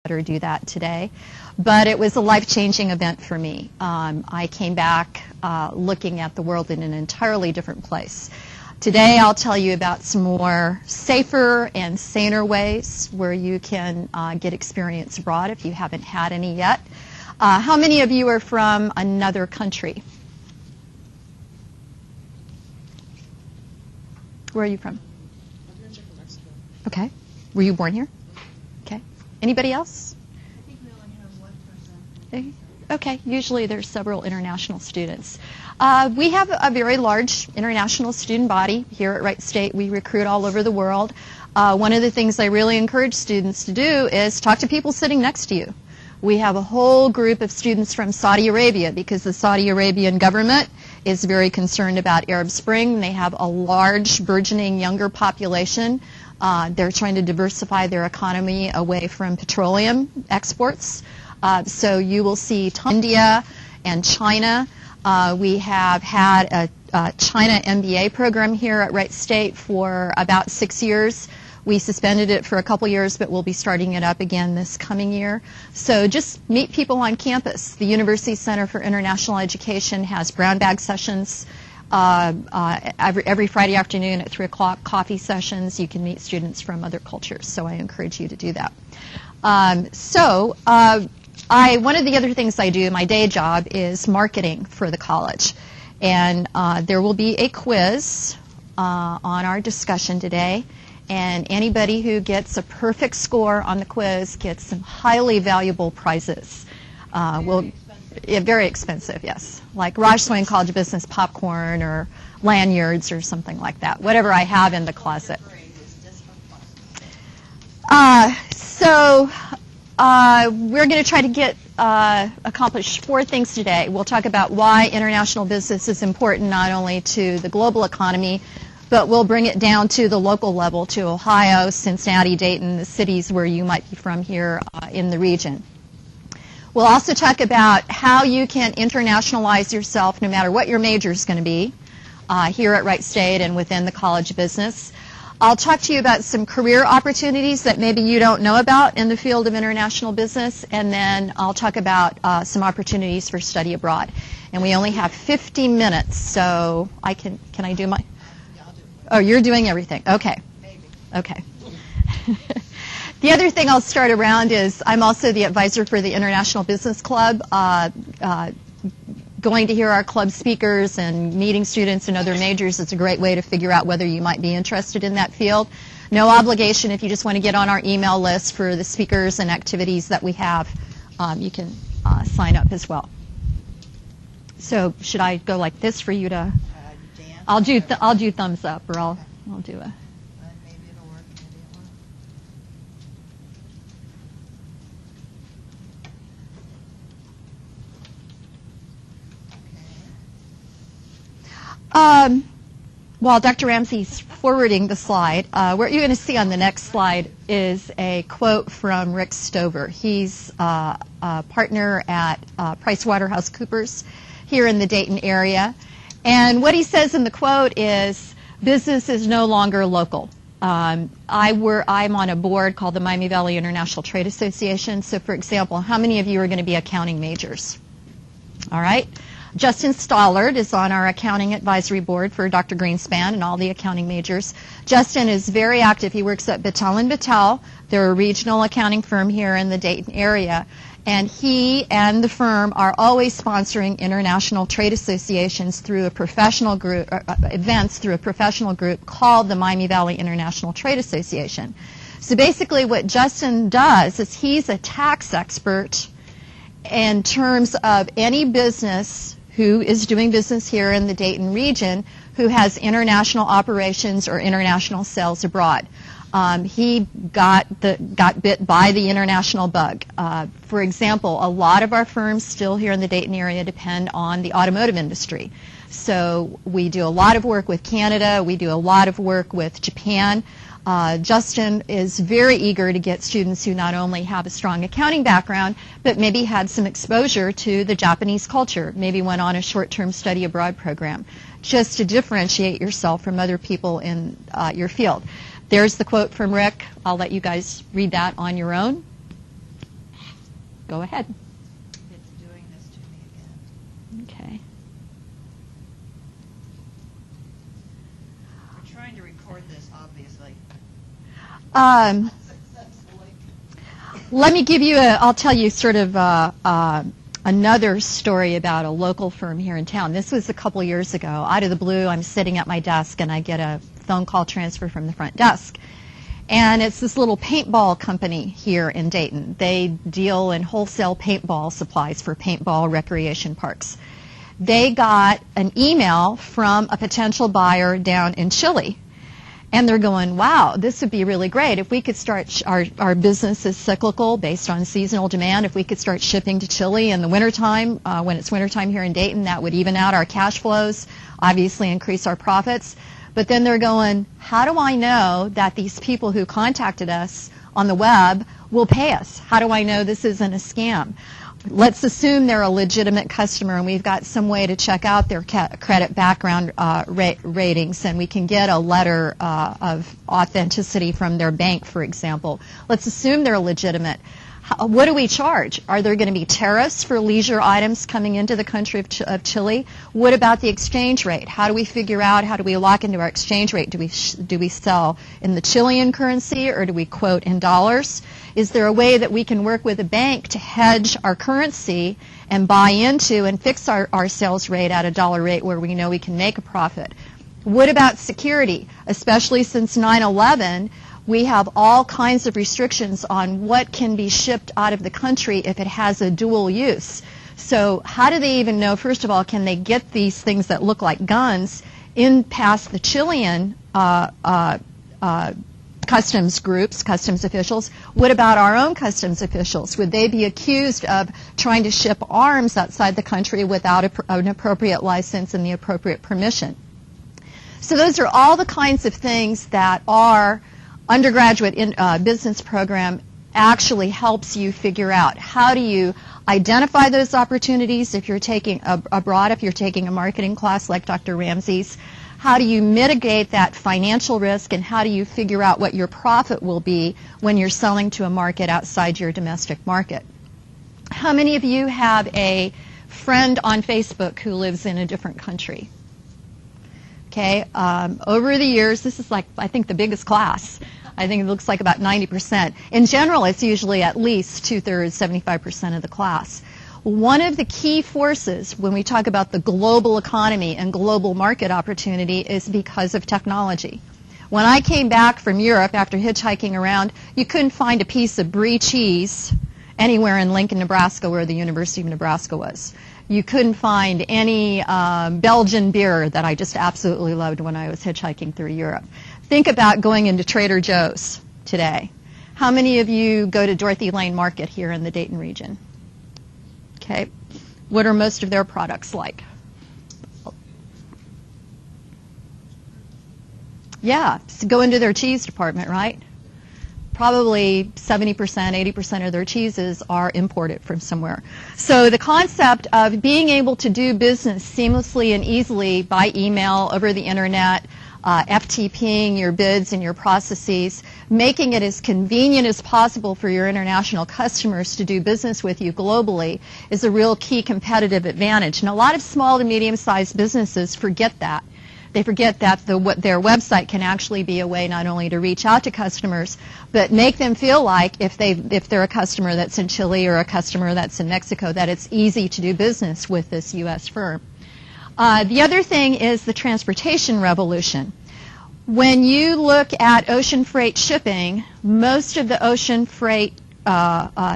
better do that today. But it was a life-changing event for me. I came back looking at the world in an entirely different place. Today I'll tell you about some more safer and saner ways where you can get experience abroad if you haven't had any yet. How many of you are from another country? Where are you from? Okay. Were you born here? Okay. Anybody else? I think we only have one person. Okay. Usually there's several international students. We have a very large international student body here at Wright State. We recruit all over the world. One of the things I really encourage students to do is talk to people sitting next to you. We have a whole group of students from Saudi Arabia because the Saudi Arabian government is very concerned about Arab Spring. They have a large, burgeoning younger population. They're trying to diversify their economy away from petroleum exports. So you will see India and China. We have had a China MBA program here at Wright State for about 6 years. We suspended it for a couple years, but we'll be starting it up again this coming year. So just meet people on campus. The University Center for International Education has brown bag sessions every Friday afternoon at 3 o'clock, coffee sessions. You can meet students from other cultures, so I encourage you to do that. One of the other things I do, my day job, is marketing for the college. And there will be a quiz on our discussion today. And anybody who gets a perfect score on the quiz gets some highly valuable prizes. Very expensive, yes. Like Raj Swain College of Business popcorn or lanyards or something like that. Whatever I have in the closet. We're going to try to accomplish 4 things today. We'll talk about why international business is important not only to the global economy, but we'll bring it down to the local level, to Ohio, Cincinnati, Dayton, the cities where you might be from here in the region. We'll also talk about how you can internationalize yourself no matter what your major is going to be here at Wright State and within the College of Business. I'll talk to you about some career opportunities that maybe you don't know about in the field of international business, and then I'll talk about some opportunities for study abroad. And we only have 50 minutes, so can I do my... Oh, you're doing everything. Okay. Maybe. Okay. The other thing I'll start around is I'm also the advisor for the International Business Club. Going to hear our club speakers and meeting students in other majors is a great way to figure out whether you might be interested in that field. No obligation if you just want to get on our email list for the speakers and activities that we have. You can sign up as well. So should I go like this for you to... I'll do thumbs up, or I'll do a... Maybe it'll work, maybe it won't. While Dr. Ramsey's forwarding the slide, what you're going to see on the next slide is a quote from Rick Stover. He's a partner at PricewaterhouseCoopers here in the Dayton area. And what he says in the quote is, business is no longer local. I'm on a board called the Miami Valley International Trade Association. So, for example, how many of you are going to be accounting majors? All right. Justin Stollard is on our accounting advisory board for Dr. Greenspan and all the accounting majors. Justin is very active. He works at Battelle & Battelle. They're a regional accounting firm here in the Dayton area. And he and the firm are always sponsoring international trade associations through a professional group, events through a professional group called the Miami Valley International Trade Association. So basically what Justin does is he's a tax expert in terms of any business who is doing business here in the Dayton region who has international operations or international sales abroad. He got bit by the international bug. For example, a lot of our firms still here in the Dayton area depend on the automotive industry. So we do a lot of work with Canada. We do a lot of work with Japan. Justin is very eager to get students who not only have a strong accounting background, but maybe had some exposure to the Japanese culture, maybe went on a short-term study abroad program, just to differentiate yourself from other people in your field. There's the quote from Rick. I'll let you guys read that on your own. Go ahead. It's doing this to me again. Okay. We're trying to record this, obviously. Successfully. Let me give you I'll tell you sort of another story about a local firm here in town. This was a couple years ago. Out of the blue, I'm sitting at my desk and I get a phone call transfer from the front desk. And it's this little paintball company here in Dayton. They deal in wholesale paintball supplies for paintball recreation parks. They got an email from a potential buyer down in Chile. And they're going, wow, this would be really great. If we could start, our business is cyclical based on seasonal demand. If we could start shipping to Chile in the wintertime, when it's wintertime here in Dayton, that would even out our cash flows, obviously increase our profits. But then they're going, how do I know that these people who contacted us on the web will pay us? How do I know this isn't a scam? Let's assume they're a legitimate customer and we've got some way to check out their credit background ratings, and we can get a letter of authenticity from their bank, for example. Let's assume they're legitimate. What do we charge? Are there going to be tariffs for leisure items coming into the country of Chile? What about the exchange rate? How do we figure out, how do we lock into our exchange rate? Do we sell in the Chilean currency, or do we quote in dollars? Is there a way that we can work with a bank to hedge our currency and buy into and fix our sales rate at a dollar rate where we know we can make a profit? What about security? Especially since 9/11, we have all kinds of restrictions on what can be shipped out of the country if it has a dual use. So how do they even know, first of all, can they get these things that look like guns in past the Chilean customs groups, customs officials? What about our own customs officials? Would they be accused of trying to ship arms outside the country without an appropriate license and the appropriate permission? So those are all the kinds of things that our undergraduate business program actually helps you figure out. How do you identify those opportunities if you're taking abroad, if you're taking a marketing class like Dr. Ramsey's? How do you mitigate that financial risk, and how do you figure out what your profit will be when you're selling to a market outside your domestic market? How many of you have a friend on Facebook who lives in a different country? Okay, over the years, this is like, I think, the biggest class. I think it looks like about 90%. In general, it's usually at least 2/3, 75% of the class. One of the key forces when we talk about the global economy and global market opportunity is because of technology. When I came back from Europe after hitchhiking around, you couldn't find a piece of brie cheese anywhere in Lincoln, Nebraska, where the University of Nebraska was. You couldn't find any Belgian beer that I just absolutely loved when I was hitchhiking through Europe. Think about going into Trader Joe's today. How many of you go to Dorothy Lane Market here in the Dayton region? Okay. What are most of their products like? Yeah, so go into their cheese department, right? Probably 70%, 80% of their cheeses are imported from somewhere. So the concept of being able to do business seamlessly and easily by email, over the internet, FTPing your bids and your processes, making it as convenient as possible for your international customers to do business with you globally is a real key competitive advantage. And a lot of small to medium-sized businesses forget that. They forget that their website can actually be a way not only to reach out to customers, but make them feel like if they're a customer that's in Chile or a customer that's in Mexico, that it's easy to do business with this U.S. firm. The other thing is the transportation revolution. When you look at ocean freight shipping, most of the ocean freight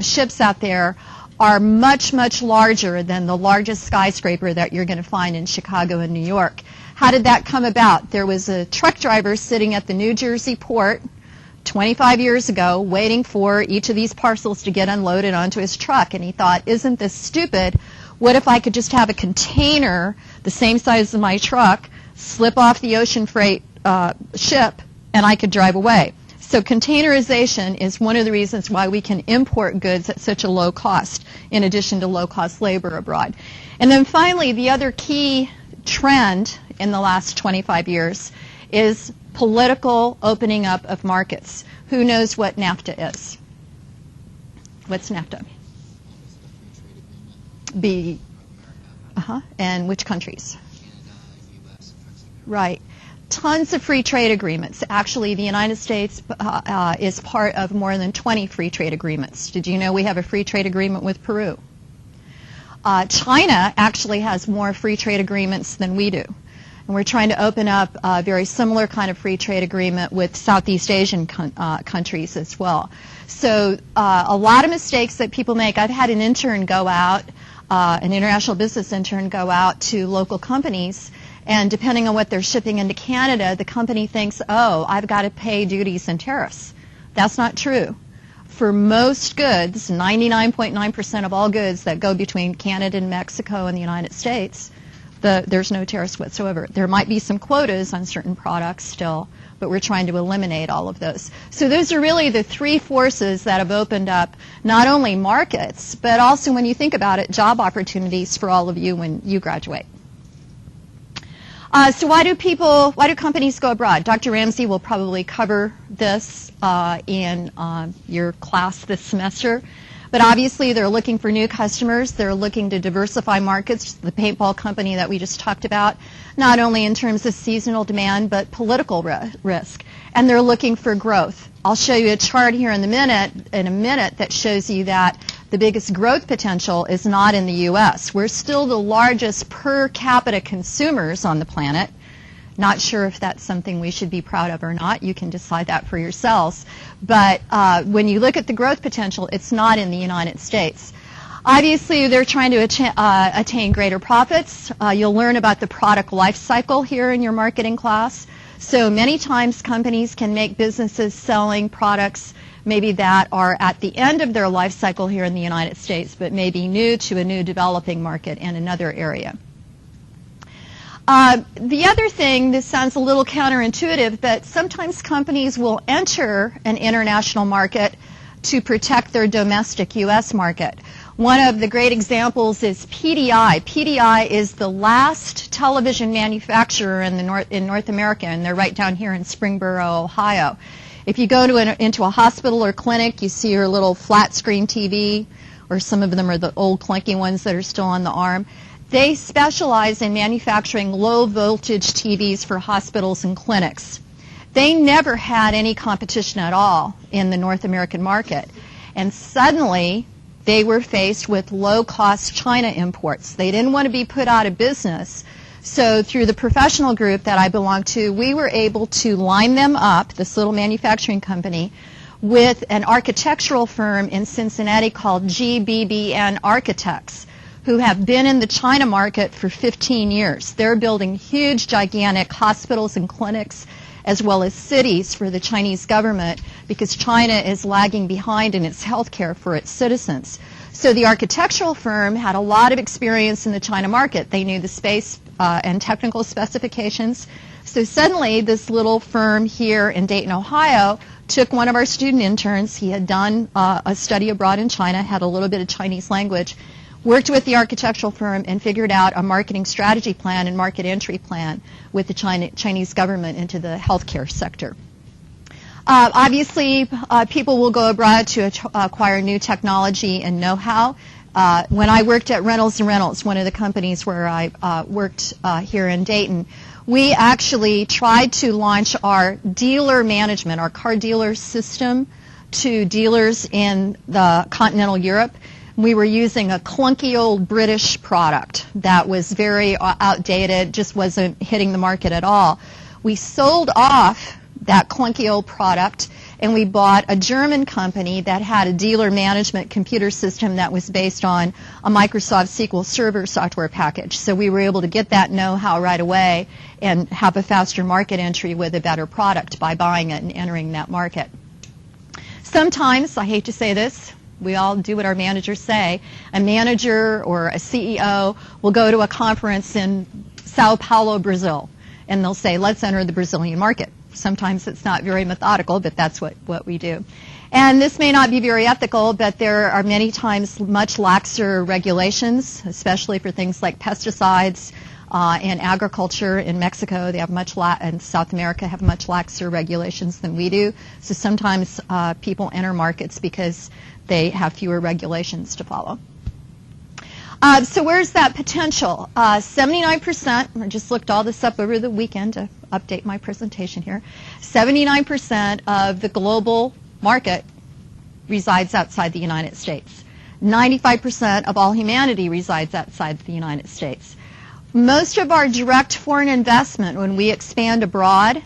ships out there are much, much larger than the largest skyscraper that you're going to find in Chicago and New York. How did that come about? There was a truck driver sitting at the New Jersey port 25 years ago waiting for each of these parcels to get unloaded onto his truck, and he thought, isn't this stupid? What if I could just have a container the same size as my truck, slip off the ocean freight ship, and I could drive away? So containerization is one of the reasons why we can import goods at such a low cost, in addition to low-cost labor abroad. And then finally, the other key trend in the last 25 years is political opening up of markets. Who knows what NAFTA is? What's NAFTA? Be, and which countries? Canada, U.S., Mexico. Right. Tons of free trade agreements. Actually, the United States is part of more than 20 free trade agreements. Did you know we have a free trade agreement with Peru? China actually has more free trade agreements than we do. And we're trying to open up a very similar kind of free trade agreement with Southeast Asian countries as well. So a lot of mistakes that people make. I've had an intern go out, an international business intern go out to local companies, and depending on what they're shipping into Canada, the company thinks, oh, I've got to pay duties and tariffs. That's not true. For most goods, 99.9% of all goods that go between Canada and Mexico and the United States, there's no tariffs whatsoever. There might be some quotas on certain products still, but we're trying to eliminate all of those. So those are really the three forces that have opened up not only markets, but also, when you think about it, job opportunities for all of you when you graduate. So why do companies go abroad? Dr. Ramsey will probably cover this in your class this semester. But obviously, they're looking for new customers. They're looking to diversify markets, the paintball company that we just talked about, not only in terms of seasonal demand, but political risk. And they're looking for growth. I'll show you a chart here in a minute that shows you that the biggest growth potential is not in the U.S. We're still the largest per capita consumers on the planet. Not sure if that's something we should be proud of or not. You can decide that for yourselves. But when you look at the growth potential, it's not in the United States. Obviously, they're trying to attain greater profits. You'll learn about the product life cycle here in your marketing class. So many times companies can make businesses selling products maybe that are at the end of their life cycle here in the United States, but maybe new to a new developing market in another area. The other thing, this sounds a little counterintuitive, but sometimes companies will enter an international market to protect their domestic U.S. market. One of the great examples is PDI. PDI is the last television manufacturer in North America, and they're right down here in Springboro, Ohio. If you go into a hospital or clinic, you see your little flat screen TV, or some of them are the old clunky ones that are still on the arm. They specialize in manufacturing low voltage TVs for hospitals and clinics. They never had any competition at all in the North American market. And suddenly, they were faced with low-cost China imports. They didn't want to be put out of business. So through the professional group that I belong to, we were able to line them up, this little manufacturing company, with an architectural firm in Cincinnati called GBBN Architects, who have been in the China market for 15 years. They're building huge, gigantic hospitals and clinics, as well as cities for the Chinese government, because China is lagging behind in its health care for its citizens. So the architectural firm had a lot of experience in the China market. They knew the space and technical specifications. So suddenly, this little firm here in Dayton, Ohio, took one of our student interns. He had done a study abroad in China, had a little bit of Chinese language, worked with the architectural firm and figured out a marketing strategy plan and market entry plan with the Chinese government into the healthcare sector. Obviously, people will go abroad to acquire new technology and know-how. When I worked at Reynolds & Reynolds, one of the companies where I worked here in Dayton, we actually tried to launch our dealer management, our car dealer system, to dealers in the continental Europe. We were using a clunky old British product that was very outdated, just wasn't hitting the market at all. We sold off that clunky old product, and we bought a German company that had a dealer management computer system that was based on a Microsoft SQL Server software package. So we were able to get that know-how right away and have a faster market entry with a better product by buying it and entering that market. Sometimes, I hate to say this, we all do what our managers say. A manager or a CEO will go to a conference in Sao Paulo, Brazil, and they'll say, let's enter the Brazilian market. Sometimes it's not very methodical, but that's what we do. And this may not be very ethical, but there are many times much laxer regulations, especially for things like pesticides in agriculture. In Mexico, they have and South America have much laxer regulations than we do. So sometimes people enter markets because they have fewer regulations to follow. So where's that potential? 79%, I just looked all this up over the weekend to update my presentation here. 79% of the global market resides outside the United States. 95% of all humanity resides outside the United States. Most of our direct foreign investment when we expand abroad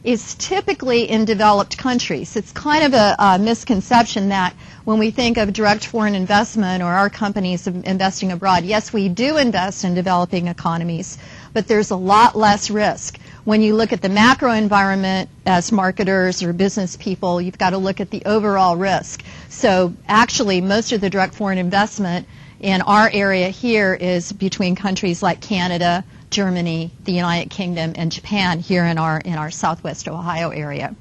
is typically in developed countries. It's kind of a misconception that when we think of direct foreign investment or our companies investing abroad, yes, we do invest in developing economies, but there's a lot less risk. When you look at the macro environment as marketers or business people, you've got to look at the overall risk. So actually, most of the direct foreign investment in our area here is between countries like Canada, Germany, the United Kingdom, and Japan here in our Southwest Ohio area.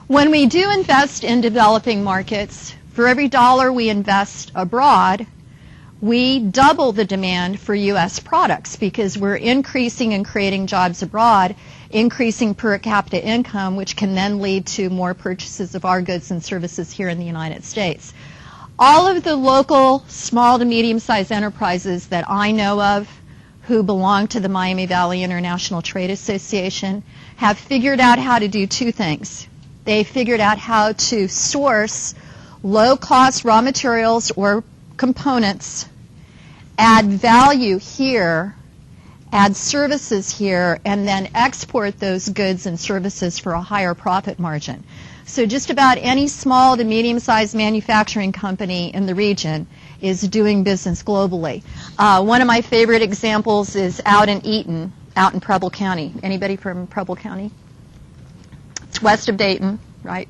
When we do invest in developing markets, for every dollar we invest abroad, we double the demand for U.S. products because we're increasing and creating jobs abroad, increasing per capita income, which can then lead to more purchases of our goods and services here in the United States. All of the local small to medium-sized enterprises that I know of who belong to the Miami Valley International Trade Association have figured out how to do two things. They figured out how to source low-cost raw materials or components, add value here, add services here, and then export those goods and services for a higher profit margin. So just about any small to medium-sized manufacturing company in the region is doing business globally. One of my favorite examples is out in Eaton, out in Preble County. Anybody from Preble County? It's west of Dayton, right?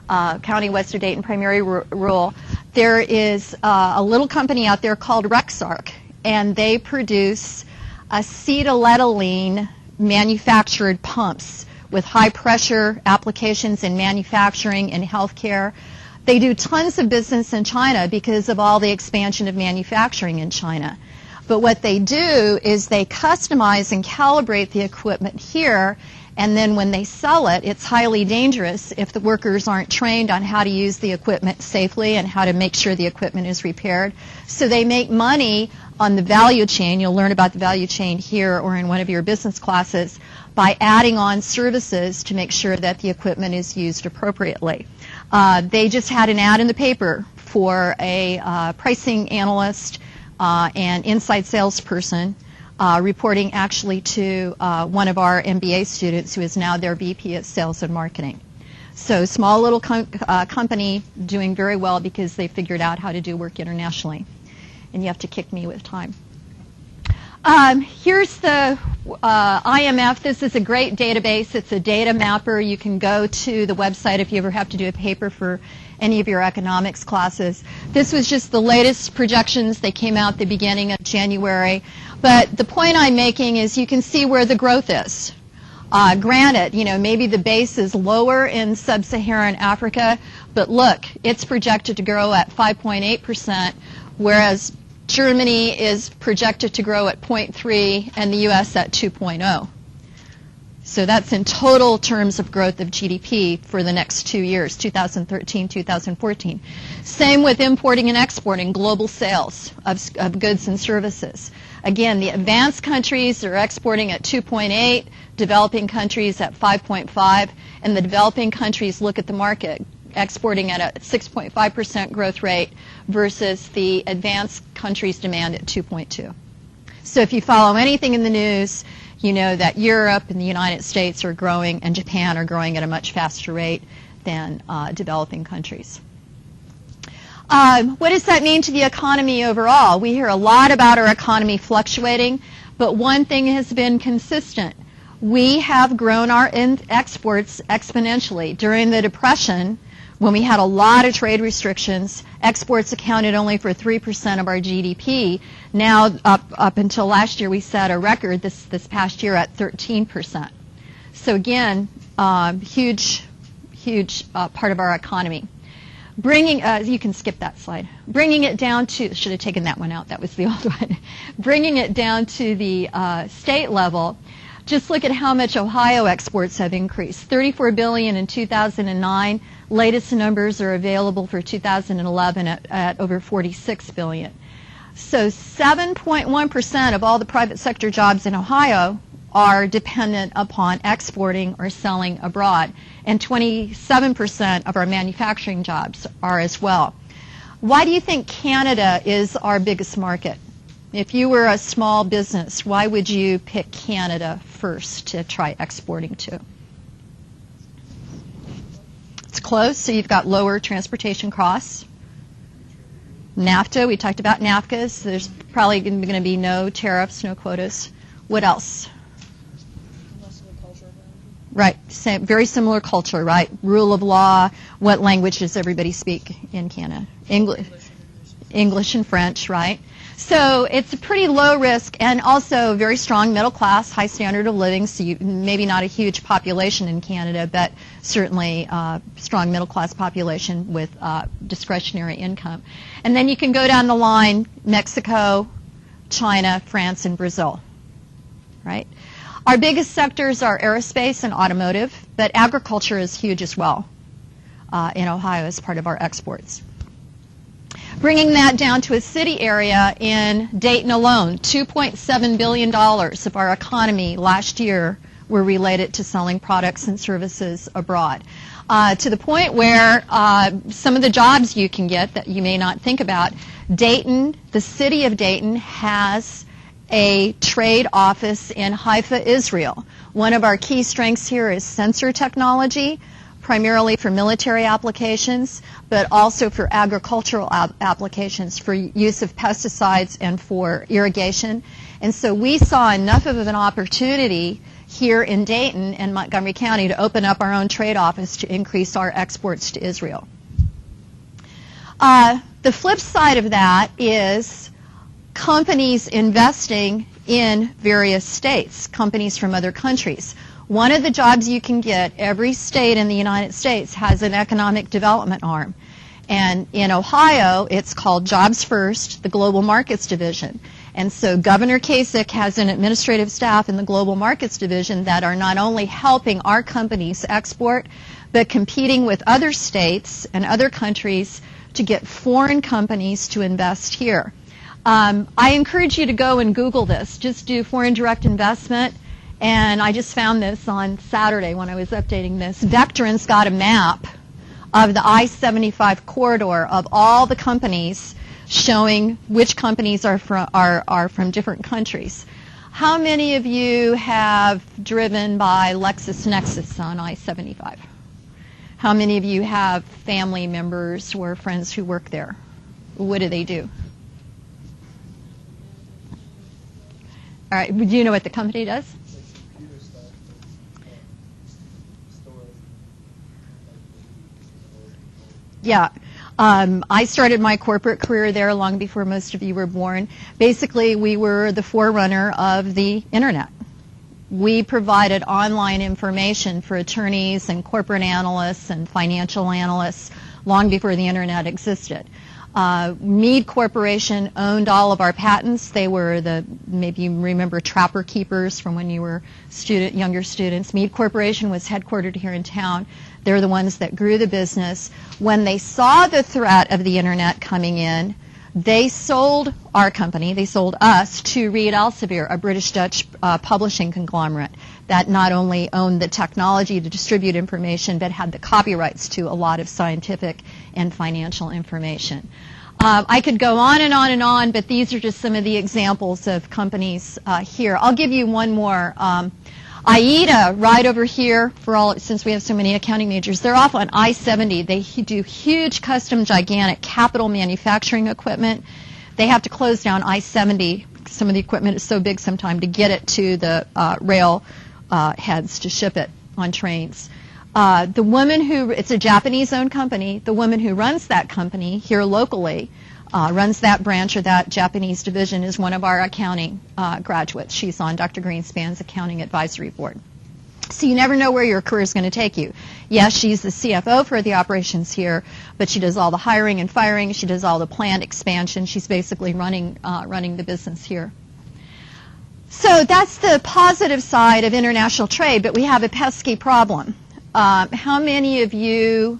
County west of Dayton, primary rural. There is a little company out there called Rexarc, and they produce acetylene manufactured pumps with high pressure applications in manufacturing and healthcare. They do tons of business in China because of all the expansion of manufacturing in China. But what they do is they customize and calibrate the equipment here, and then when they sell it, it's highly dangerous if the workers aren't trained on how to use the equipment safely and how to make sure the equipment is repaired. So they make money on the value chain. You'll learn about the value chain here or in one of your business classes by adding on services to make sure that the equipment is used appropriately. They just had an ad in the paper for a pricing analyst and inside salesperson reporting actually to one of our MBA students who is now their VP of Sales and Marketing. So small little company doing very well because they figured out how to do work internationally. And you have to kick me with time. Here's the IMF. This is a great database. It's a data mapper. You can go to the website if you ever have to do a paper for any of your economics classes. This was just the latest projections. They came out the beginning of January. But the point I'm making is you can see where the growth is. Granted, maybe the base is lower in sub-Saharan Africa, but look, it's projected to grow at 5.8%, whereas Germany is projected to grow at 0.3 and the U.S. at 2.0. So that's in total terms of growth of GDP for the next 2 years, 2013, 2014. Same with importing and exporting, global sales of goods and services. Again, the advanced countries are exporting at 2.8, developing countries at 5.5, and the developing countries look at the market, exporting at a 6.5% growth rate versus the advanced countries' demand at 2.2. So if you follow anything in the news, you know that Europe and the United States are growing and Japan are growing at a much faster rate than developing countries. What does that mean to the economy overall? We hear a lot about our economy fluctuating, but one thing has been consistent. We have grown our exports exponentially. During the Depression, when we had a lot of trade restrictions, exports accounted only for 3% of our GDP. Now, up until last year, we set a record this past year at 13%. So again, huge part of our economy. You can skip that slide. Bringing it down to, should have taken that one out, that was the old one. Bringing it down to the state level, just look at how much Ohio exports have increased. $34 billion in 2009. Latest numbers are available for 2011 at over $46 billion. So 7.1% of all the private sector jobs in Ohio are dependent upon exporting or selling abroad, and 27% of our manufacturing jobs are as well. Why do you think Canada is our biggest market? If you were a small business, why would you pick Canada first to try exporting to? It's close, so you've got lower transportation costs. NAFTA, we talked about NAFTAs. There's probably going to be no tariffs, no quotas. What else? Right, same, very similar culture, right? Rule of law. What language does everybody speak in Canada? English and French, right? So it's a pretty low risk and also very strong middle class, high standard of living. So maybe not a huge population in Canada, but certainly strong middle class population with discretionary income. And then you can go down the line: Mexico, China, France, and Brazil, right? Our biggest sectors are aerospace and automotive, but agriculture is huge as well in Ohio as part of our exports. Bringing that down to a city area, in Dayton alone, $2.7 billion of our economy last year were related to selling products and services abroad. To the point where some of the jobs you can get that you may not think about, Dayton, the city of Dayton, has a trade office in Haifa, Israel. One of our key strengths here is sensor technology, primarily for military applications, but also for agricultural applications, for use of pesticides and for irrigation. And so we saw enough of an opportunity here in Dayton and Montgomery County to open up our own trade office to increase our exports to Israel. The flip side of that is companies investing in various states, companies from other countries. One of the jobs you can get, every state in the United States has an economic development arm. And in Ohio, it's called Jobs First, the Global Markets Division. And so Governor Kasich has an administrative staff in the Global Markets Division that are not only helping our companies export, but competing with other states and other countries to get foreign companies to invest here. I encourage you to go and Google this. Just do foreign direct investment. And I just found this on Saturday when I was updating this. Vectron's got a map of the I-75 corridor of all the companies, showing which companies are from different countries. How many of you have driven by LexisNexis on I-75? How many of you have family members or friends who work there? What do they do? All right, do you know what the company does? Yeah. I started my corporate career there long before most of you were born. Basically, we were the forerunner of the Internet. We provided online information for attorneys and corporate analysts and financial analysts long before the Internet existed. Mead Corporation owned all of our patents. They were maybe you remember Trapper Keepers from when you were younger students. Mead Corporation was headquartered here in town. They're the ones that grew the business. When they saw the threat of the Internet coming in, they sold our company, they sold us to Reed Elsevier, a British-Dutch publishing conglomerate that not only owned the technology to distribute information, but had the copyrights to a lot of scientific and financial information. I could go on and on and on, but these are just some of the examples of companies here. I'll give you one more. AIDA, right over here, since we have so many accounting majors, they're off on I-70. They do huge, custom, gigantic capital manufacturing equipment. They have to close down I-70. Some of the equipment is so big sometimes to get it to the rail heads to ship it on trains. The woman it's a Japanese-owned company. The woman who runs that company here locally, runs that branch or that Japanese division, is one of our accounting graduates. She's on Dr. Greenspan's accounting advisory board. So you never know where your career is going to take you. Yes, she's the CFO for the operations here, but she does all the hiring and firing. She does all the plant expansion. She's basically running the business here. So that's the positive side of international trade, but we have a pesky problem. How many of your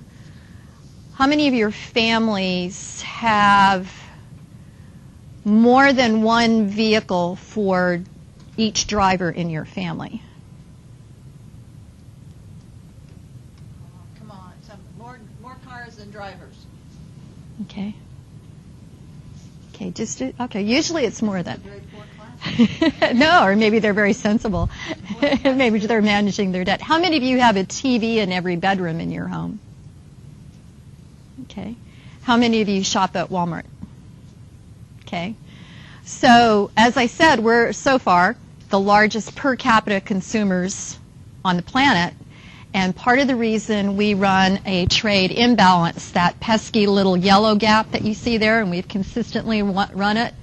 families have more than one vehicle for each driver in your family? Come on, more cars than drivers. Okay. Okay, okay. Usually it's more than. Very poor class. No, or maybe they're very sensible. Maybe they're managing their debt. How many of you have a TV in every bedroom in your home? Okay. How many of you shop at Walmart? Okay. So, as I said, we're so far the largest per capita consumers on the planet. And part of the reason we run a trade imbalance, that pesky little yellow gap that you see there, and we've consistently run it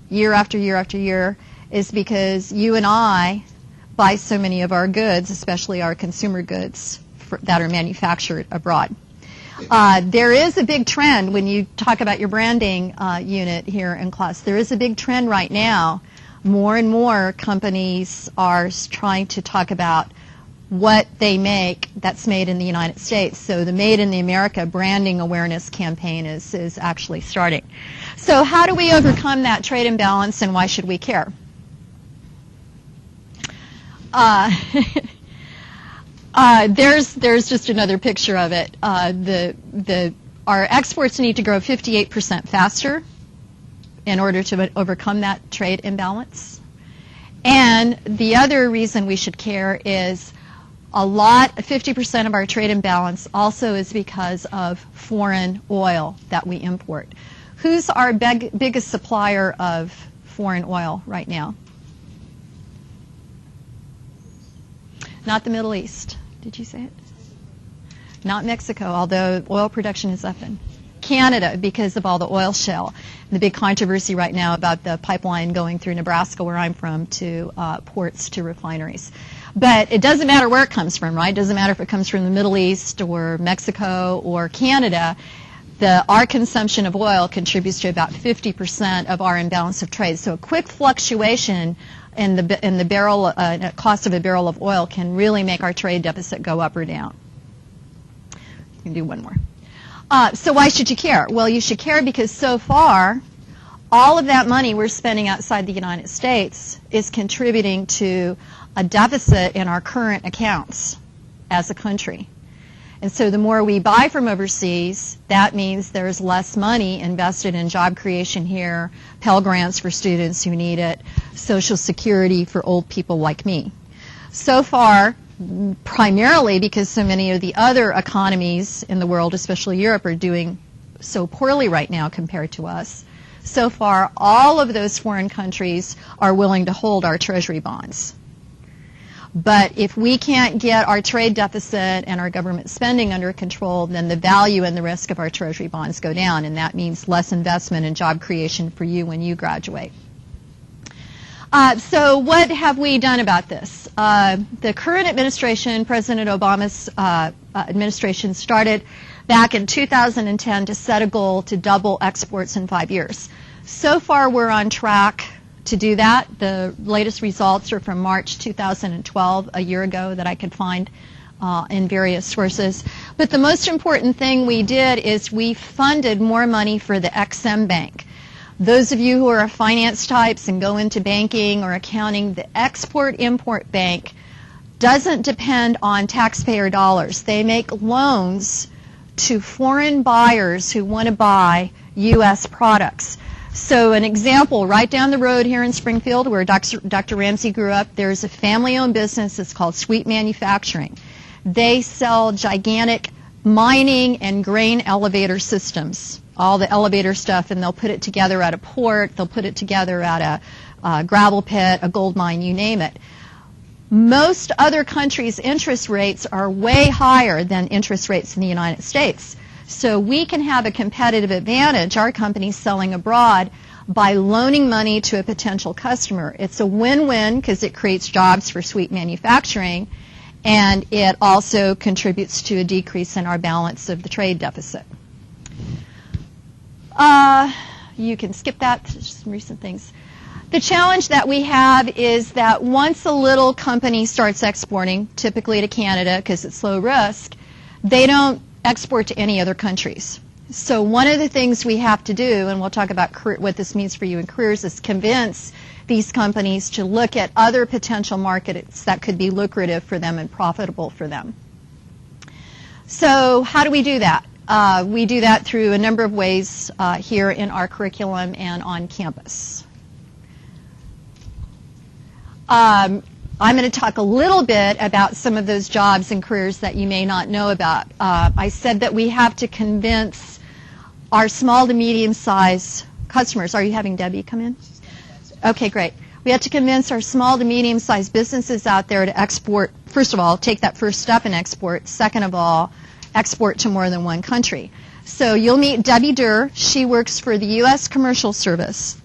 year after year after year, is because you and I buy so many of our goods, especially our consumer goods, that are manufactured abroad. There is a big trend when you talk about your branding unit here in class. There is a big trend right now. More and more companies are trying to talk about what they make that's made in the United States. So the Made in the America branding awareness campaign is actually starting. So how do we overcome that trade imbalance, and why should we care? There's just another picture of it. Our exports need to grow 58% faster in order to overcome that trade imbalance. And the other reason we should care is 50% of our trade imbalance also is because of foreign oil that we import. Who's our biggest supplier of foreign oil right now? Not the Middle East. Did you say it? Not Mexico, although oil production is up in Canada because of all the oil shale. And the big controversy right now about the pipeline going through Nebraska, where I'm from, to ports to refineries. But it doesn't matter where it comes from, right? It doesn't matter if it comes from the Middle East or Mexico or Canada. Our consumption of oil contributes to about 50% of our imbalance of trade. So a quick fluctuation in the barrel cost of a barrel of oil can really make our trade deficit go up or down. You can do one more. So why should you care? Well, you should care because so far, all of that money we're spending outside the United States is contributing to a deficit in our current accounts as a country. And so the more we buy from overseas, that means there's less money invested in job creation here, Pell Grants for students who need it, Social Security for old people like me. So far, primarily because so many of the other economies in the world, especially Europe, are doing so poorly right now compared to us, so far all of those foreign countries are willing to hold our treasury bonds. But if we can't get our trade deficit and our government spending under control, then the value and the risk of our treasury bonds go down, and that means less investment and job creation for you when you graduate. So what have we done about this? The current administration, President Obama's administration, started back in 2010 to set a goal to double exports in 5 years. So far, we're on track to do that. The latest results are from March 2012, a year ago, that I could find in various sources. But the most important thing we did is we funded more money for the EXIM Bank. Those of you who are finance types and go into banking or accounting, the Export-Import Bank doesn't depend on taxpayer dollars. They make loans to foreign buyers who want to buy U.S. products. So an example, right down the road here in Springfield, where Dr. Ramsey grew up, there's a family-owned business. It's called Sweet Manufacturing. They sell gigantic mining and grain elevator systems, all the elevator stuff, and they'll put it together at a port, they'll put it together at a gravel pit, a gold mine, you name it. Most other countries' interest rates are way higher than interest rates in the United States. So we can have a competitive advantage, our company selling abroad, by loaning money to a potential customer. It's a win-win because it creates jobs for Sweet Manufacturing, and it also contributes to a decrease in our balance of the trade deficit. You can skip that, just some recent things. The challenge that we have is that once a little company starts exporting, typically to Canada because it's low risk, they don't export to any other countries. So one of the things we have to do, and we'll talk about what this means for you in careers, is convince these companies to look at other potential markets that could be lucrative for them and profitable for them. So how do we do that? We do that through a number of ways here in our curriculum and on campus. I'm going to talk a little bit about some of those jobs and careers that you may not know about. I said that we have to convince our small to medium-sized customers. Are you having Debbie come in? Okay, great. We have to convince our small to medium-sized businesses out there to export, first of all, take that first step in export. Second of all, export to more than one country. So you'll meet Debbie Durr. She works for the U.S. Commercial Service.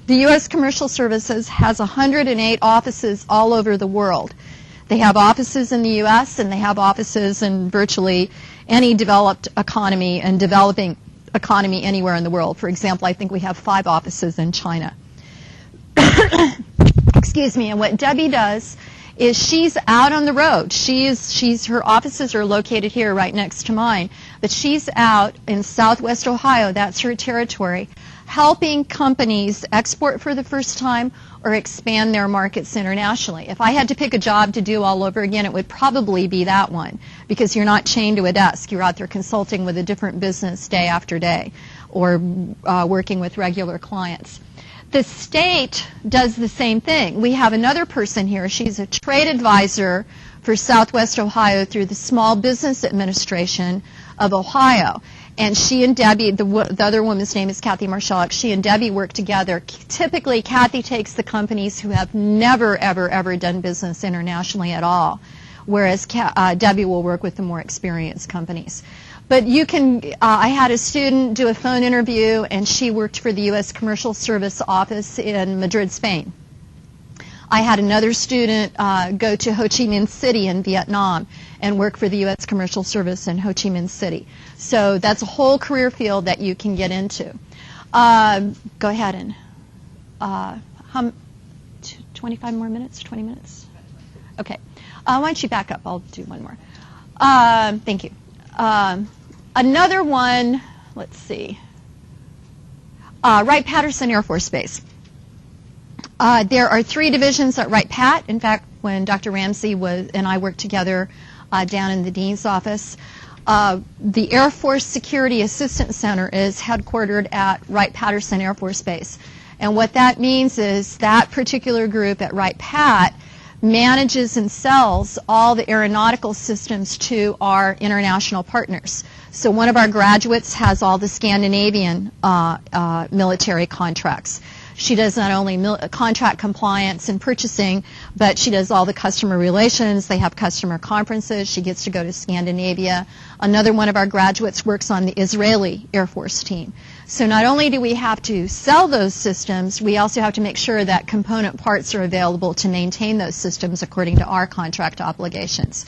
The U.S. Commercial Services has 108 offices all over the world. They have offices in the U.S. and they have offices in virtually any developed economy and developing economy anywhere in the world. For example, I think we have 5 offices in China. Excuse me. And what Debbie does is she's out on the road. Her offices are located here right next to mine, but she's out in Southwest Ohio, that's her territory, helping companies export for the first time or expand their markets internationally. If I had to pick a job to do all over again, it would probably be that one, because you're not chained to a desk. You're out there consulting with a different business day after day or working with regular clients. The state does the same thing. We have another person here. She's a trade advisor for Southwest Ohio through the Small Business Administration of Ohio. And she and Debbie, the other woman's name is Kathy Marshallek, she and Debbie work together. Typically, Kathy takes the companies who have never, ever, ever done business internationally at all, whereas Debbie will work with the more experienced companies. But you can, I had a student do a phone interview, and she worked for the U.S. Commercial Service office in Madrid, Spain. I had another student go to Ho Chi Minh City in Vietnam and work for the U.S. Commercial Service in Ho Chi Minh City. So that's a whole career field that you can get into. Go ahead and, 25 more minutes, 20 minutes? Okay. Why don't you back up? I'll do one more. Thank you. Another one, let's see, Wright-Patterson Air Force Base. There are 3 divisions at Wright-Pat. In fact, when Dr. Ramsey and I worked together down in the dean's office, the Air Force Security Assistance Center is headquartered at Wright-Patterson Air Force Base. And what that means is that particular group at Wright-Pat manages and sells all the aeronautical systems to our international partners. So one of our graduates has all the Scandinavian military contracts. She does not only contract compliance and purchasing, but she does all the customer relations. They have customer conferences. She gets to go to Scandinavia. Another one of our graduates works on the Israeli Air Force team. So not only do we have to sell those systems, we also have to make sure that component parts are available to maintain those systems according to our contract obligations.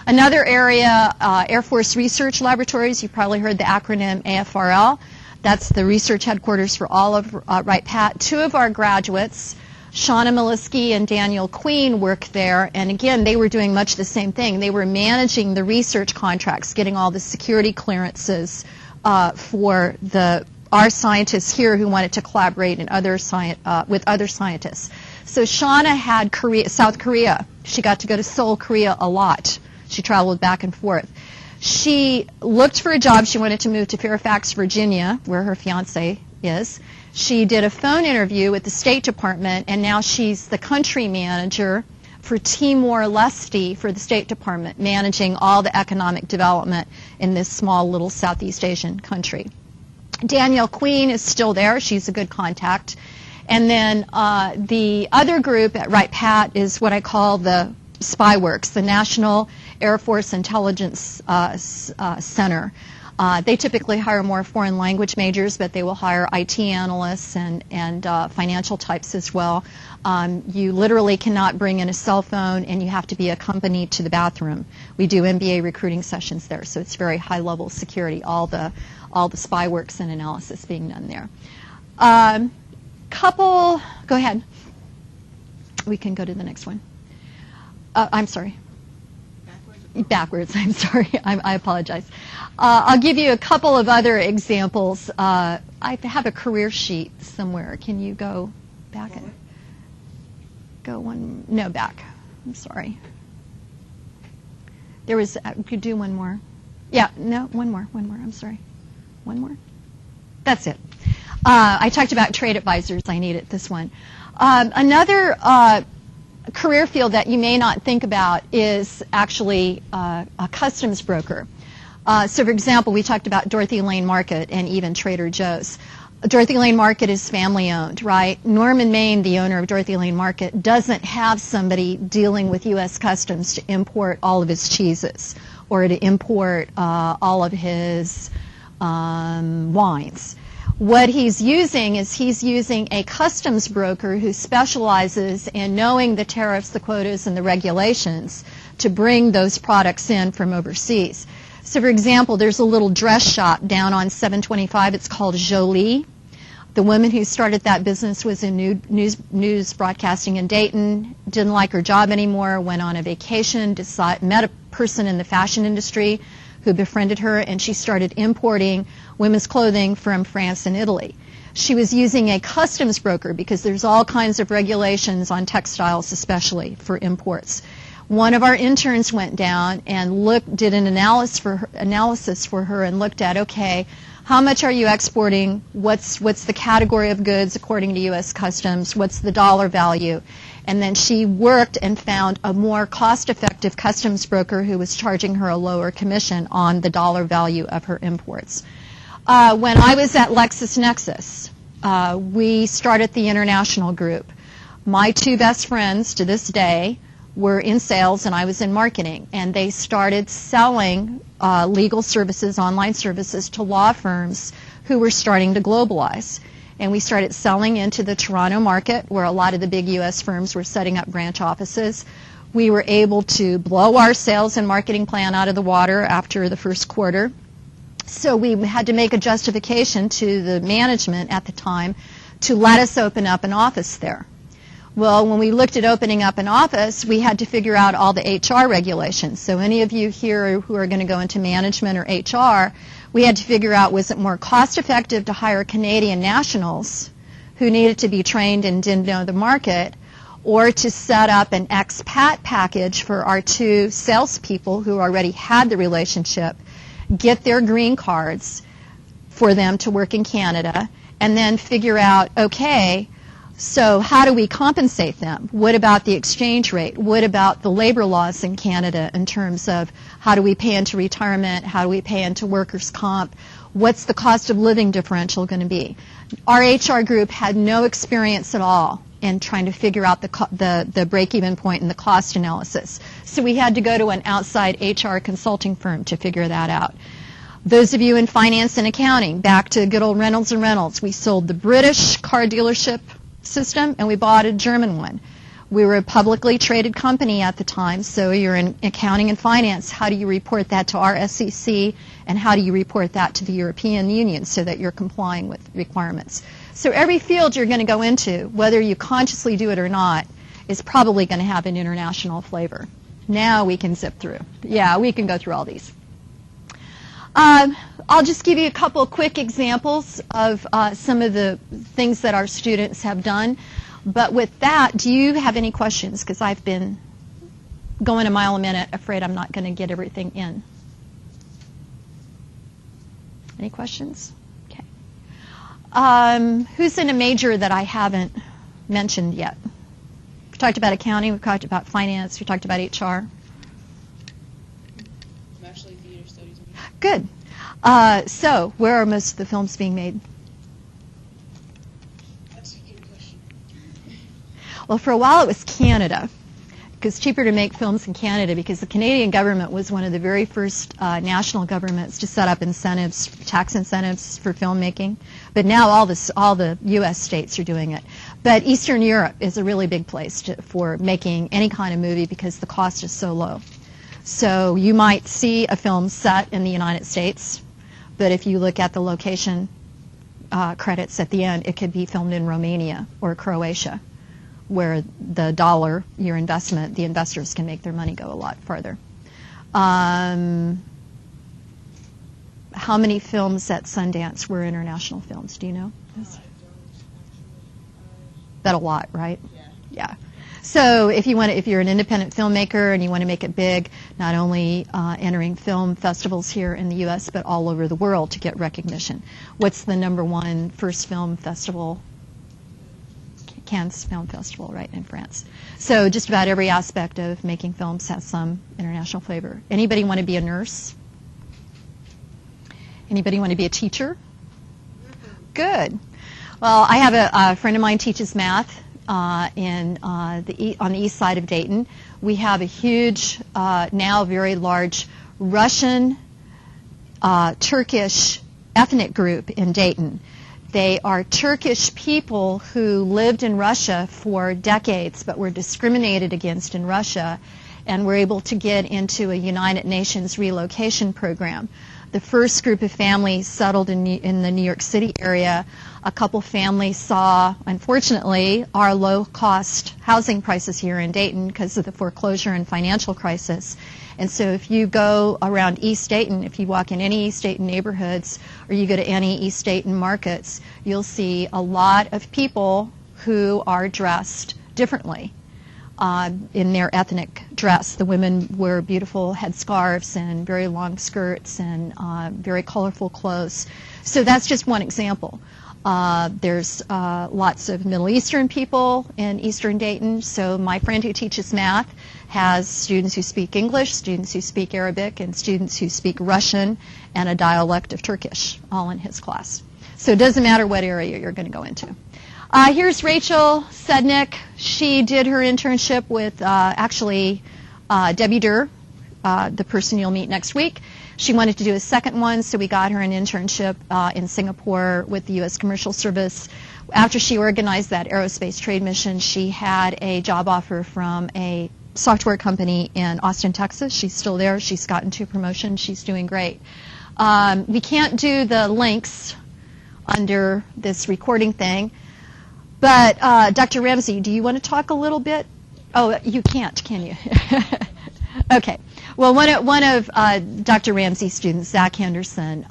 Another area, Air Force Research Laboratories. You probably heard the acronym AFRL. That's the research headquarters for all of Wright-Pat. 2 of our graduates, Shauna Maliski and Daniel Queen, work there. And again, they were doing much the same thing. They were managing the research contracts, getting all the security clearances for our scientists here who wanted to collaborate with other scientists. So Shauna had South Korea. She got to go to Seoul, Korea a lot. She traveled back and forth. She looked for a job. She wanted to move to Fairfax, Virginia, where her fiancé is. She did a phone interview with the State Department, and now she's the country manager for Timor-Leste for the State Department, managing all the economic development in this small little Southeast Asian country. Danielle Queen is still there. She's a good contact. And then the other group at Wright-Pat is what I call the SpyWorks, the National Air Force Intelligence Center. They typically hire more foreign language majors, but they will hire IT analysts and financial types as well. You literally cannot bring in a cell phone, and you have to be accompanied to the bathroom. We do MBA recruiting sessions there, so it's very high-level security, all the SpyWorks and analysis being done there. Go ahead. We can go to the next one. I'm sorry. Backwards or Backwards, I'm sorry. I apologize. I'll give you a couple of other examples. I have a career sheet somewhere. Can you go back? Go one. No, back. I'm sorry. There was, could do one more. Yeah, no, one more. I'm sorry. One more? That's it. I talked about trade advisors. I needed this one. Another career field that you may not think about is actually a customs broker. So, for example, we talked about Dorothy Lane Market and even Trader Joe's. Dorothy Lane Market is family-owned, right? Norman Maine, the owner of Dorothy Lane Market, doesn't have somebody dealing with U.S. Customs to import all of his cheeses or to import all of his wines. What he's using is he's using a customs broker who specializes in knowing the tariffs, the quotas, and the regulations to bring those products in from overseas. So, for example, there's a little dress shop down on 725. It's called Jolie. The woman who started that business was in news broadcasting in Dayton, didn't like her job anymore, went on a vacation, met a person in the fashion industry who befriended her, and she started importing women's clothing from France and Italy. She was using a customs broker because there's all kinds of regulations on textiles, especially for imports. One of our interns went down and did an analysis for her and looked at, okay, how much are you exporting? What's the category of goods according to U.S. Customs? What's the dollar value? And then she worked and found a more cost-effective customs broker who was charging her a lower commission on the dollar value of her imports. When I was at LexisNexis, we started the international group. My two best friends to this day were in sales and I was in marketing, and they started selling legal services, online services to law firms who were starting to globalize. And we started selling into the Toronto market where a lot of the big U.S. firms were setting up branch offices. We were able to blow our sales and marketing plan out of the water after the first quarter. So we had to make a justification to the management at the time to let us open up an office there. Well, when we looked at opening up an office, we had to figure out all the HR regulations. So any of you here who are going to go into management or HR, we had to figure out, was it more cost effective to hire Canadian nationals who needed to be trained and didn't know the market, or to set up an expat package for our two salespeople who already had the relationship, get their green cards for them to work in Canada, and then figure out, okay, so how do we compensate them? What about the exchange rate? What about the labor laws in Canada in terms of how do we pay into retirement? How do we pay into workers' comp? What's the cost of living differential going to be? Our HR group had no experience at all in trying to figure out the break-even point and the cost analysis. So we had to go to an outside HR consulting firm to figure that out. Those of you in finance and accounting, back to good old Reynolds and Reynolds, we sold the British car dealership system and we bought a German one. We were a publicly traded company at the time, so you're in accounting and finance. How do you report that to our SEC, and how do you report that to the European Union so that you're complying with requirements? So every field you're going to go into, whether you consciously do it or not, is probably going to have an international flavor. Now we can zip through. Yeah, we can go through all these. I'll just give you a couple quick examples of some of the things that our students have done. But with that, do you have any questions? Because I've been going a mile a minute, afraid I'm not going to get everything in. Any questions? Okay. Who's in a major that I haven't mentioned yet? We talked about accounting, we talked about finance, we talked about HR. I'm actually theater studies. Good. So, where are most of the films being made? That's a good question. Well, for a while it was Canada, because it's cheaper to make films in Canada because the Canadian government was one of the very first national governments to set up incentives, tax incentives for filmmaking. But now all the U.S. states are doing it. But Eastern Europe is a really big place for making any kind of movie because the cost is so low. So you might see a film set in the United States, but if you look at the location credits at the end, it could be filmed in Romania or Croatia, where the dollar, your investment, the investors can make their money go a lot farther. How many films at Sundance were international films? Do you know? That a lot, right? Yeah. So if you're an independent filmmaker and you want to make it big, not only entering film festivals here in the U.S. but all over the world to get recognition. What's the number one first film festival? Cannes Film Festival, right, in France. So just about every aspect of making films has some international flavor. Anybody want to be a nurse? Anybody want to be a teacher? Good. Well, I have a friend of mine teaches math on the east side of Dayton. We have a huge, now very large Russian, Turkish ethnic group in Dayton. They are Turkish people who lived in Russia for decades but were discriminated against in Russia and were able to get into a United Nations relocation program. The first group of families settled in the New York City area. A couple families saw, unfortunately, our low-cost housing prices here in Dayton because of the foreclosure and financial crisis. And so if you go around East Dayton, if you walk in any East Dayton neighborhoods or you go to any East Dayton markets, you'll see a lot of people who are dressed differently in their ethnic dress. The women wear beautiful headscarves and very long skirts and very colorful clothes. So that's just one example. There's lots of Middle Eastern people in Eastern Dayton. So my friend who teaches math has students who speak English, students who speak Arabic, and students who speak Russian and a dialect of Turkish, all in his class. So it doesn't matter what area you're going to go into. Here's Rachel Sednick. She did her internship with Debbie Durr, the person you'll meet next week. She wanted to do a second one, so we got her an internship in Singapore with the U.S. Commercial Service. After she organized that aerospace trade mission, she had a job offer from a software company in Austin, Texas. She's still there. She's gotten 2 promotions. She's doing great. We can't do the links under this recording thing, but Dr. Ramsey, do you want to talk a little bit? Oh, you can't, can you? Okay. Well, one of Dr. Ramsey's students, Zach Henderson,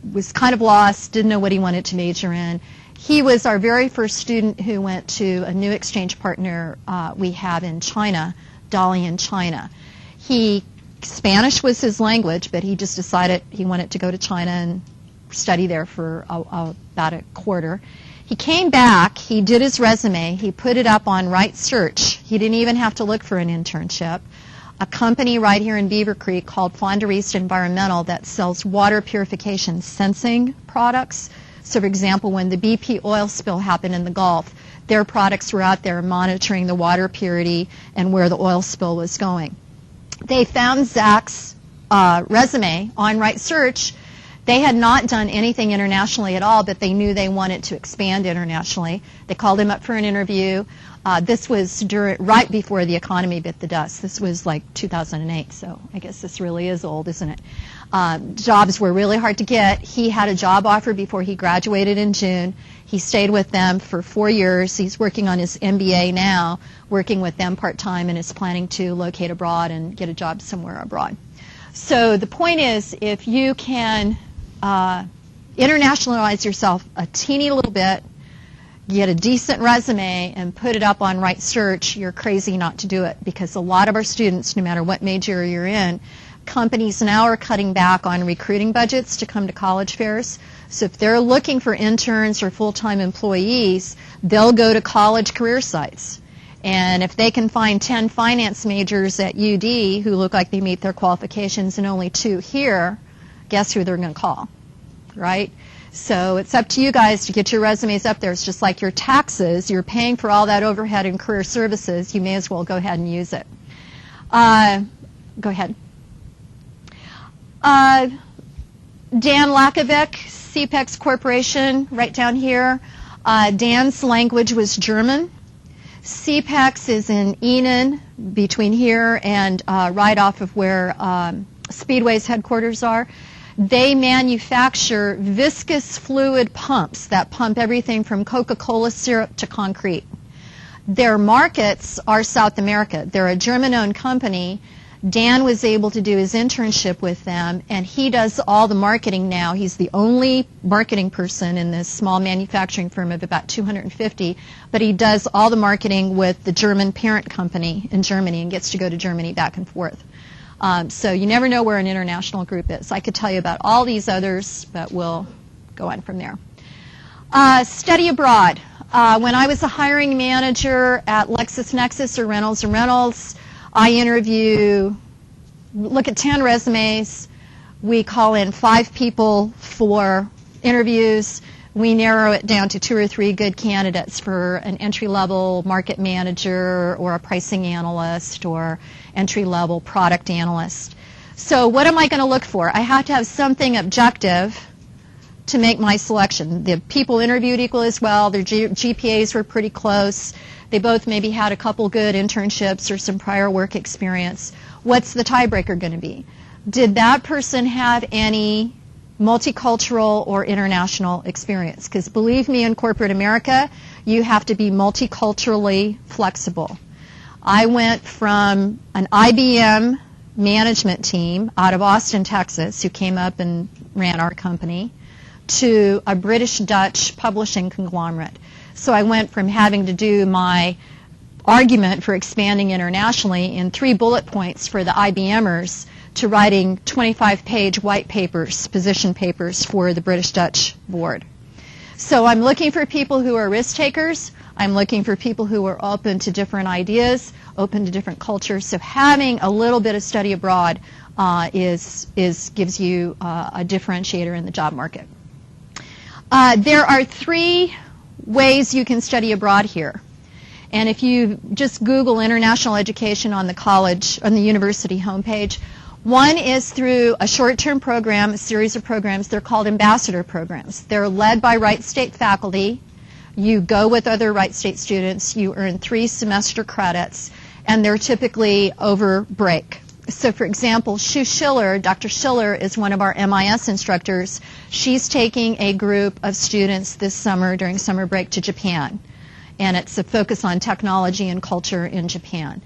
was kind of lost, didn't know what he wanted to major in. He was our very first student who went to a new exchange partner we have in China, Dalian, China. Spanish was his language, but he just decided he wanted to go to China and study there for about a quarter. He came back, he did his resume, he put it up on Right Search. He didn't even have to look for an internship. A company right here in Beaver Creek called Fond du Reste Environmental that sells water purification sensing products. So, for example, when the BP oil spill happened in the Gulf, their products were out there monitoring the water purity and where the oil spill was going. They found Zach's resume on Right Search. They had not done anything internationally at all, but they knew they wanted to expand internationally. They called him up for an interview. This was right before the economy bit the dust. This was like 2008, so I guess this really is old, isn't it? Jobs were really hard to get. He had a job offer before he graduated in June. He stayed with them for 4 years. He's working on his MBA now, working with them part-time, and is planning to locate abroad and get a job somewhere abroad. So the point is, if you can internationalize yourself a teeny little bit, get a decent resume, and put it up on Right Search, you're crazy not to do it, because a lot of our students, no matter what major you're in, companies now are cutting back on recruiting budgets to come to college fairs. So if they're looking for interns or full-time employees, they'll go to college career sites. And if they can find 10 finance majors at UD who look like they meet their qualifications and only 2 here, guess who they're going to call, right? So it's up to you guys to get your resumes up there. It's just like your taxes. You're paying for all that overhead and career services. You may as well go ahead and use it. Go ahead. Dan Lakovic, CPEX Corporation, right down here. Dan's language was German. CPEX is in Enon, between here and right off of where Speedway's headquarters are. They manufacture viscous fluid pumps that pump everything from Coca-Cola syrup to concrete. Their markets are South America. They're a German-owned company, Dan was able to do his internship with them, and he does all the marketing now. He's the only marketing person in this small manufacturing firm of about 250, but he does all the marketing with the German parent company in Germany and gets to go to Germany back and forth. So you never know where an international group is. I could tell you about all these others, but we'll go on from there. Study abroad. When I was a hiring manager at LexisNexis or Reynolds & Reynolds, I look at 10 resumes. We call in 5 people for interviews. We narrow it down to 2 or 3 good candidates for an entry-level market manager or a pricing analyst or entry-level product analyst. So what am I going to look for? I have to have something objective to make my selection. The people interviewed equally as well. Their GPAs were pretty close. They both maybe had a couple good internships or some prior work experience. What's the tiebreaker going to be? Did that person have any multicultural or international experience? Because believe me, in corporate America, you have to be multiculturally flexible. I went from an IBM management team out of Austin, Texas, who came up and ran our company, to a British-Dutch publishing conglomerate. So I went from having to do my argument for expanding internationally in 3 bullet points for the IBMers to writing 25-page white papers, position papers for the British-Dutch board. So I'm looking for people who are risk takers. I'm looking for people who are open to different ideas, open to different cultures. So having a little bit of study abroad gives you a differentiator in the job market. There are 3 ways you can study abroad here. And if you just Google international education on the university homepage, one is through a short-term program, a series of programs. They're called ambassador programs. They're led by Wright State faculty. You go with other Wright State students. You earn 3 semester credits, and they're typically over break. So, for example, Dr. Schiller is one of our MIS instructors. She's taking a group of students this summer during summer break to Japan, and it's a focus on technology and culture in Japan.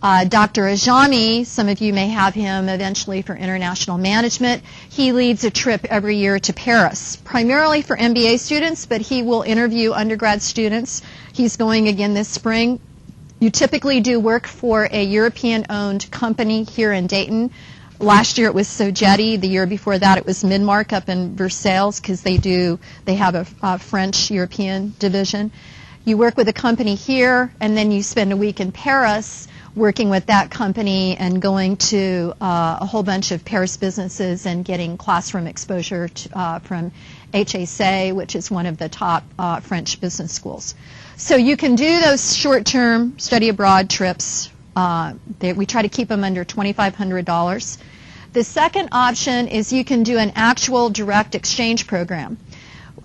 Dr. Ajami, some of you may have him eventually for international management. He leads a trip every year to Paris, primarily for MBA students, but he will interview undergrad students. He's going again this spring. You typically do work for a European-owned company here in Dayton. Last year it was Sogeti. The year before that it was Midmark up in Versailles because they have a French-European division. You work with a company here, and then you spend a week in Paris working with that company and going to a whole bunch of Paris businesses and getting classroom exposure from HEC, which is one of the top French business schools. So you can do those short-term study abroad trips. We try to keep them under $2,500. The second option is you can do an actual direct exchange program.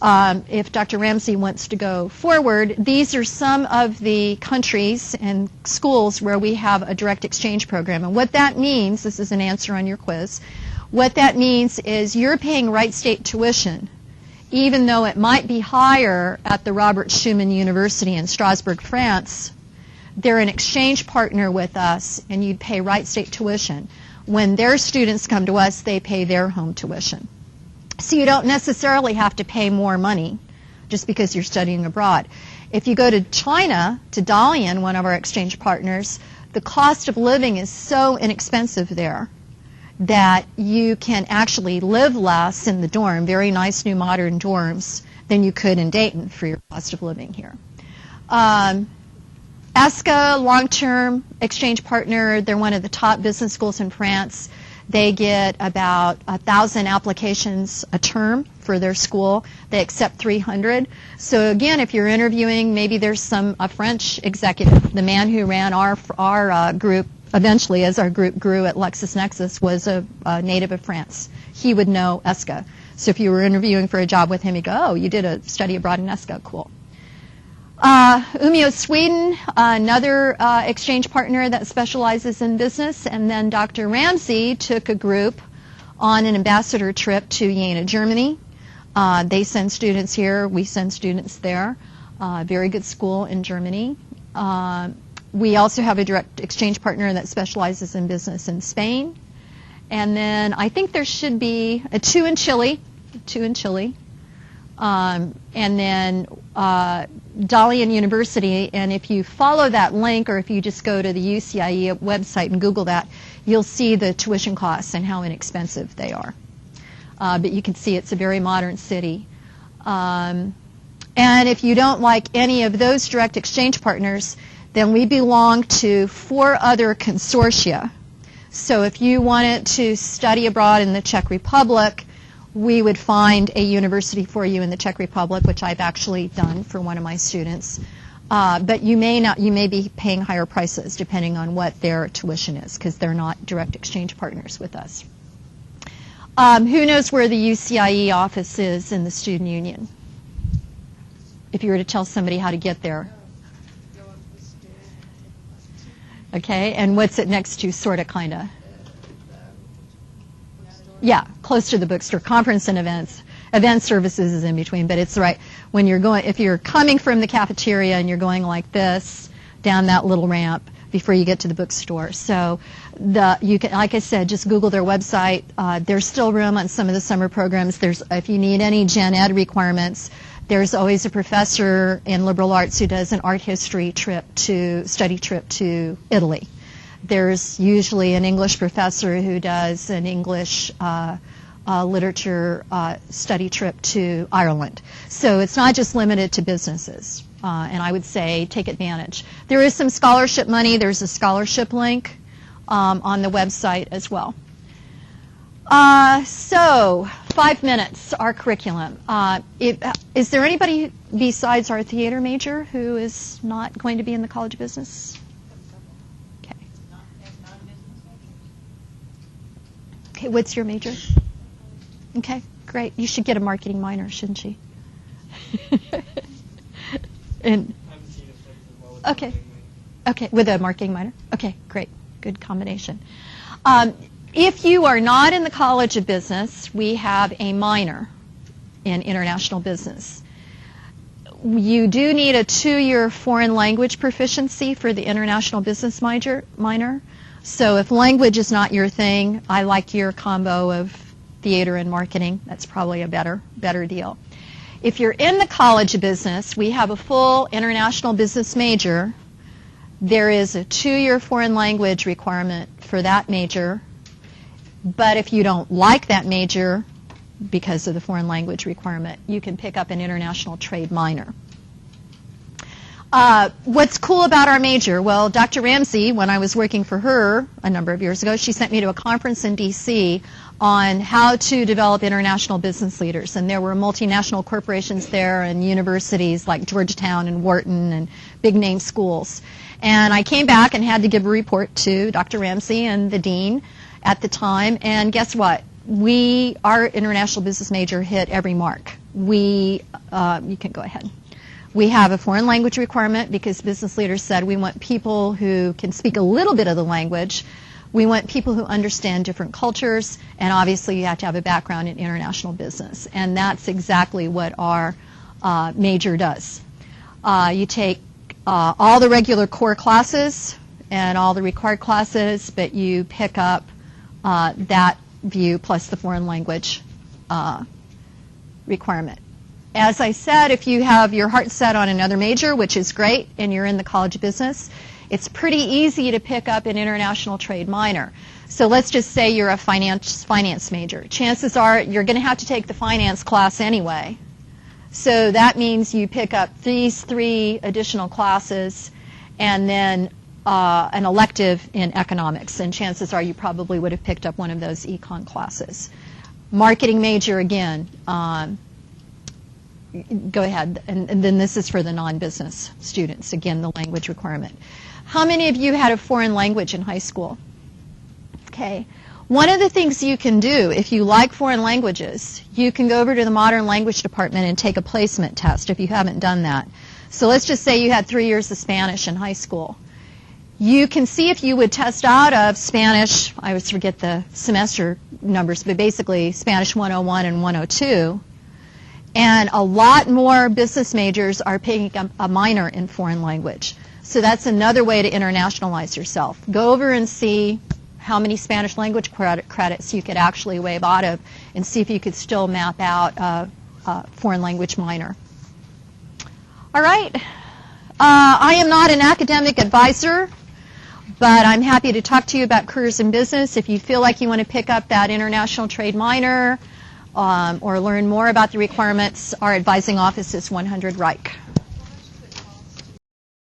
If Dr. Ramsey wants to go forward, these are some of the countries and schools where we have a direct exchange program. And what that means, this is an answer on your quiz, what that means is you're paying Wright State tuition, even though it might be higher at the Robert Schuman University in Strasbourg, France. They're an exchange partner with us, and you'd pay Wright State tuition. When their students come to us, they pay their home tuition. So you don't necessarily have to pay more money just because you're studying abroad. If you go to China, to Dalian, one of our exchange partners, the cost of living is so inexpensive there that you can actually live less in the dorm, very nice new modern dorms, than you could in Dayton for your cost of living here. ESCA, long-term exchange partner, they're one of the top business schools in France. They get about 1,000 applications a term for their school. They accept 300. So again, if you're interviewing, maybe there's a French executive. The man who ran our group eventually, as our group grew at LexisNexis, was a native of France. He would know ESCA. So if you were interviewing for a job with him, he'd go, oh, you did a study abroad in ESCA, cool. Umeå, Sweden, another exchange partner that specializes in business, and then Dr. Ramsey took a group on an ambassador trip to Jena, Germany. They send students here, we send students there. Very good school in Germany. We also have a direct exchange partner that specializes in business in Spain. And then I think there should be two in Chile. And then Dalian University, and if you follow that link or if you just go to the UCIE website and Google that, you'll see the tuition costs and how inexpensive they are. But you can see it's a very modern city. And if you don't like any of those direct exchange partners, then we belong to 4 other consortia. So if you wanted to study abroad in the Czech Republic, we would find a university for you in the Czech Republic, which I've actually done for one of my students. But you may be paying higher prices depending on what their tuition is, because they're not direct exchange partners with us. Who knows where the UCIE office is in the student union? If you were to tell somebody how to get there. Okay, and what's it next to, sort of, kind of? Yeah, close to the bookstore. Conference and events. Event services is in between, but it's right. When you're going, if you're coming from the cafeteria and you're going like this, down that little ramp before you get to the bookstore. So you can, like I said, just Google their website. There's still room on some of the summer programs. If you need any gen ed requirements, there's always a professor in liberal arts who does an art history study trip to Italy. There's usually an English professor who does an English literature study trip to Ireland. So it's not just limited to businesses. And I would say take advantage. There is some scholarship money. There's a scholarship link on the website as well. So 5 minutes, our curriculum. Is there anybody besides our theater major who is not going to be in the College of Business? Okay. Okay, what's your major? Okay, great. You should get a marketing minor, shouldn't you? And okay, with a marketing minor. Okay, great, good combination. If you are not in the College of Business, we have a minor in international business. You do need a 2-year foreign language proficiency for the international business minor. So if language is not your thing, I like your combo of theater and marketing. That's probably a better deal. If you're in the College of Business, we have a full international business major. There is a 2-year foreign language requirement for that major. But if you don't like that major because of the foreign language requirement, you can pick up an international trade minor. What's cool about our major? Well, Dr. Ramsey, when I was working for her a number of years ago, she sent me to a conference in D.C. on how to develop international business leaders. And there were multinational corporations there and universities like Georgetown and Wharton and big-name schools. And I came back and had to give a report to Dr. Ramsey and the dean at the time, and guess what? Our international business major hit every mark. You can go ahead. We have a foreign language requirement because business leaders said we want people who can speak a little bit of the language. We want people who understand different cultures, and obviously you have to have a background in international business. And that's exactly what our major does. You take all the regular core classes and all the required classes, but you pick up that view plus the foreign language requirement. As I said, if you have your heart set on another major, which is great, and you're in the College of Business, it's pretty easy to pick up an international trade minor. So let's just say you're a finance major. Chances are you're going to have to take the finance class anyway. So that means you pick up these 3 additional classes and then an elective in economics. And chances are you probably would have picked up one of those econ classes. Marketing major, again, go ahead. And then this is for the non-business students. Again, the language requirement. How many of you had a foreign language in high school? Okay. One of the things you can do, if you like foreign languages, you can go over to the Modern Language Department and take a placement test if you haven't done that. So let's just say you had 3 years of Spanish in high school. You can see if you would test out of Spanish, I always forget the semester numbers, but basically Spanish 101 and 102. And a lot more business majors are picking up a minor in foreign language. So that's another way to internationalize yourself. Go over and see how many Spanish language credits you could actually waive out of and see if you could still map out a foreign language minor. All right. I am not an academic advisor, but I'm happy to talk to you about careers in business. If you feel like you want to pick up that international trade minor or learn more about the requirements, our advising office is 100 Reich.